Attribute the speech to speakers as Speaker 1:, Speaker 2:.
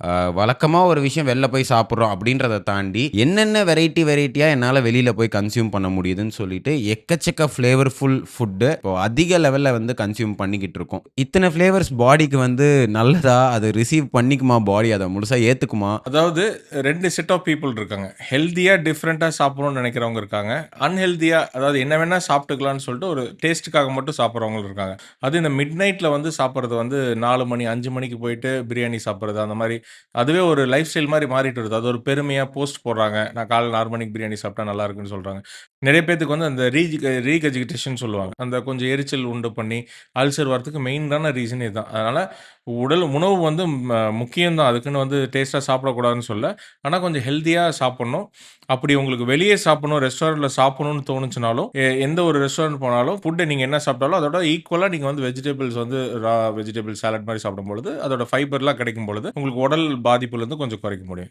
Speaker 1: அ வழக்கமா ஒரு விஷயம் வெளில போய் சாப்பிடுறோம் அப்படின்றத தாண்டி, என்னென்ன வெரைட்டியா என்னால வெளியில போய் கன்சியூம் பண்ண முடியுதுன்னு சொல்லிட்டு, எக்கச்சக்க ஃப்ளேவர்ஃபுல் ஃபுட்டு இப்போ அதிக லெவல்ல வந்து கன்சியூம் பண்ணிக்கிட்டு இருக்கோம். இத்தன ஃப்ளேவர்ஸ் பாடிக்கு வந்து நல்லதா? அது ரிசீவ் பண்ணிக்குமா பாடி அத முழுசா ஏத்துக்குமா?
Speaker 2: அதாவது 2 செட் ஆஃப் பீப்பிள் இருக்காங்க. ஹெல்த்தியா டிஃபரெண்ட்டா சாப்பிடணும்னு நெனைக்கிறவங்க இருக்காங்க. அன்ஹெல்தியா அதாவது என்ன வேணா சாப்பிட்டுக்கலாம்னு சொல்லிட்டு ஒரு டேஸ்ட்டுக்காக மட்டும் சாப்பிடுறவங்களும் இருக்காங்க. அது இந்த மிட் நைட்ல வந்து சாப்பிடுறது வந்து 4 மணி, 5 மணிக்கு போயிட்டு பிரியாணி சாப்பிடுறது அந்த மாரி, அதுவே ஒரு லைஃப் ஸ்டைல் மாரி மாறிட்டு வருது. அது ஒரு பெருமையா போஸ்ட் போடுறாங்க. நான் காலைல 6 மணிக்கு பிரியாணி சாப்பிட்டா நல்லா இருக்குன்னு சொல்றாங்க. நெறைய பேத்துக்கு வந்து அந்த ரீகஜிடேஷன் சொல்லுவாங்க. அந்த கொஞ்சம் எரிச்சல் உண்டு பண்ணி, அல்சர் வரதுக்கு மெயினான ரீசன் இதுதான். அதனால உணவு வந்து முக்கியம் தான். அதுக்குன்னு வந்து டேஸ்ட்டா சாப்பிடக்கூடாதுன்னு சொல்லல. ஆனா கொஞ்சம் ஹெல்த்தியா சாப்பிடணும். அப்படி உங்களுக்கு வெளியே சாப்பிடணும், ரெஸ்டாரண்ட்ல சாப்பிடணும்னு தோணுச்சுனாலும், எந்த ஒரு ரெஸ்டாரண்ட் போனாலும் ஃபுட்ட நீங்க என்ன சாப்பிட்டாலும் அதோட ஈக்குவலா நீங்க வந்து வெஜிடபிள்ஸ் வந்து வெஜிடபிள் சாலட் மாரி சாப்பிடும்பொழுது, அதோட ஃபைபர்லாம் கிடைக்கும் பொழுது, உங்களுக்கு உடல் பாதிப்புலருந்து கொஞ்சம் குறைக்க முடியும்.